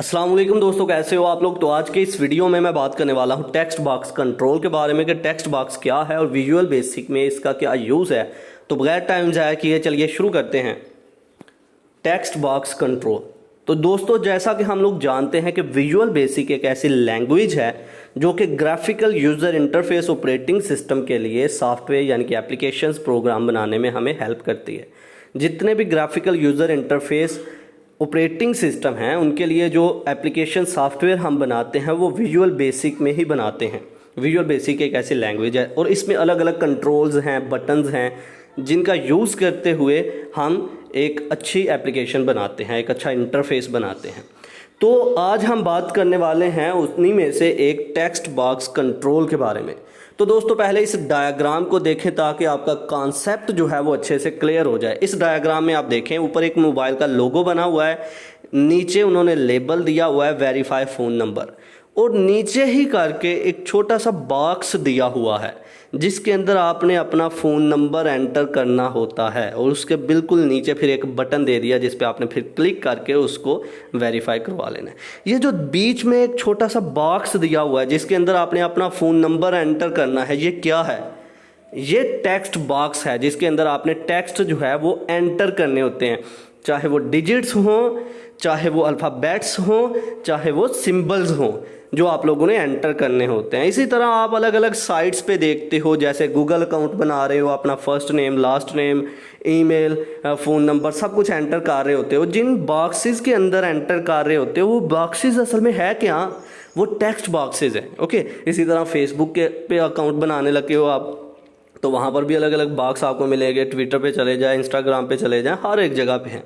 अस्सलाम वालेकुम दोस्तों, कैसे हो आप लोग। तो आज के इस वीडियो में मैं बात करने वाला हूं टेक्स्ट बॉक्स कंट्रोल के बारे में कि टेक्स्ट बॉक्स क्या है और विजुअल बेसिक में इसका क्या यूज़ है। तो बगैर टाइम ज़ाया किए चलिए शुरू करते हैं। Text box control. तो दोस्तों, जैसा कि हम लोग जानते हैं कि विजुअल बेसिक एक ऐसी लैंग्वेज है जो कि graphical user interface operating system के लिए सॉफ्टवेयर यानी कि एप्लीकेशंस प्रोग्राम बनाने में हमें हेल्प करती है। जितने भी graphical user interface operating system हैं उनके लिए जो एप्लीकेशन सॉफ्टवेयर हम बनाते हैं वो विजुअल बेसिक में ही बनाते हैं। विजुअल बेसिक एक ऐसी लैंग्वेज है और इसमें अलग अलग कंट्रोल्स हैं, बटन्स हैं, जिनका यूज़ करते हुए हम एक अच्छी एप्लीकेशन बनाते हैं, एक अच्छा इंटरफेस बनाते हैं। तो आज हम बात करने वाले हैं उन्हीं में से एक टेक्स्ट बॉक्स कंट्रोल के बारे में। तो दोस्तों, पहले इस डायग्राम को देखें ताकि आपका कॉन्सेप्ट जो है वो अच्छे से क्लियर हो जाए। इस डायग्राम में आप देखें, ऊपर एक मोबाइल का लोगो बना हुआ है, नीचे उन्होंने लेबल दिया हुआ है वेरीफाई फ़ोन नंबर, और नीचे ही करके एक छोटा सा बॉक्स दिया हुआ है जिसके अंदर आपने अपना फ़ोन नंबर एंटर करना होता है, और उसके बिल्कुल नीचे फिर एक बटन दे दिया जिस पे आपने फिर क्लिक करके उसको वेरीफाई करवा लेना है। ये जो बीच में एक छोटा सा बॉक्स दिया हुआ है जिसके अंदर आपने अपना फ़ोन नंबर एंटर करना है, ये क्या है? ये टेक्स्ट बॉक्स है जिसके अंदर आपने टेक्स्ट जो है वो एंटर करने होते हैं, चाहे वो डिजिट्स हों, चाहे वो अल्फ़ाबेट्स हों, चाहे वो सिंबल्स हों, जो आप लोगों ने एंटर करने होते हैं। इसी तरह आप अलग अलग साइट्स पे देखते हो, जैसे गूगल अकाउंट बना रहे हो, अपना first name, last name, email, phone number सब कुछ एंटर कर रहे होते हो। जिन बॉक्सेस के अंदर एंटर कर रहे होते हो वो बॉक्सेस असल में है क्या? वो टेक्स्ट बॉक्सेस हैं। ओके, इसी तरह फेसबुक के पे अकाउंट बनाने लगे हो आप तो वहाँ पर भी अलग अलग बॉक्स आपको मिलेंगे। ट्विटर पे चले जाएं, इंस्टाग्राम पे चले जाएं, हर एक जगह पे हैं।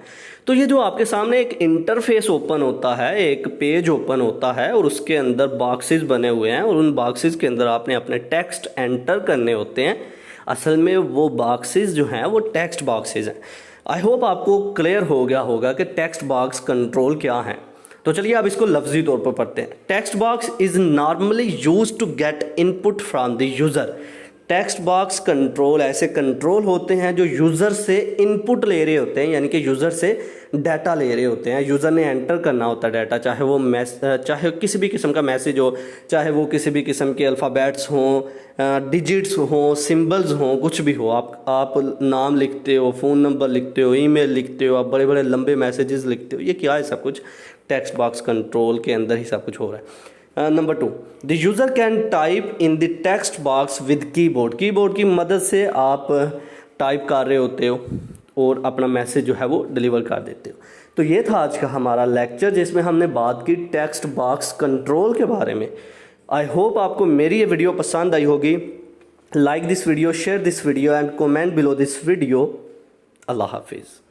तो ये जो आपके सामने एक इंटरफेस ओपन होता है, एक पेज ओपन होता है और उसके अंदर बॉक्सेस बने हुए हैं और उन बॉक्सेस के अंदर आपने अपने टेक्स्ट एंटर करने होते हैं। असल में वो बॉक्सेस जो हैं वो टेक्स्ट बॉक्सेस हैं। आई होप आपको क्लियर हो गया होगा कि टेक्स्ट बॉक्स कंट्रोल क्या है। तो चलिए अब इसको लफ्जी तौर पर पढ़ते हैं। Text box is normally use to get input from the user. Text box control ऐसे कंट्रोल होते हैं जो यूज़र से इनपुट ले रहे होते हैं, यानी कि यूज़र से डाटा ले रहे होते हैं। यूज़र ने एंटर करना होता है डाटा, चाहे वो चाहे किसी भी किस्म का मैसेज हो, चाहे वो किसी भी किस्म के अल्फ़ाबेट्स हों, डिजिट्स हों, सिंबल्स हों, कुछ भी हो। आप नाम लिखते हो, फ़ोन नंबर लिखते हो, ईमेल लिखते हो, आप बड़े बड़े लंबे मैसेजेस लिखते हो। ये क्या है? सब कुछ टेक्स्ट बॉक्स कंट्रोल के अंदर ही सब कुछ हो रहा है। Number 2, the user can type in the text box with keyboard. Keyboard की मदद से आप टाइप कर रहे होते हो और अपना मैसेज जो है वो डिलीवर कर देते हो। तो ये था आज का हमारा लेक्चर जिसमें हमने बात की टेक्स्ट बॉक्स कंट्रोल के बारे में। आई होप आपको मेरी ये वीडियो पसंद आई होगी। Like this video, share this video and comment below this video. अल्लाह हाफिज़।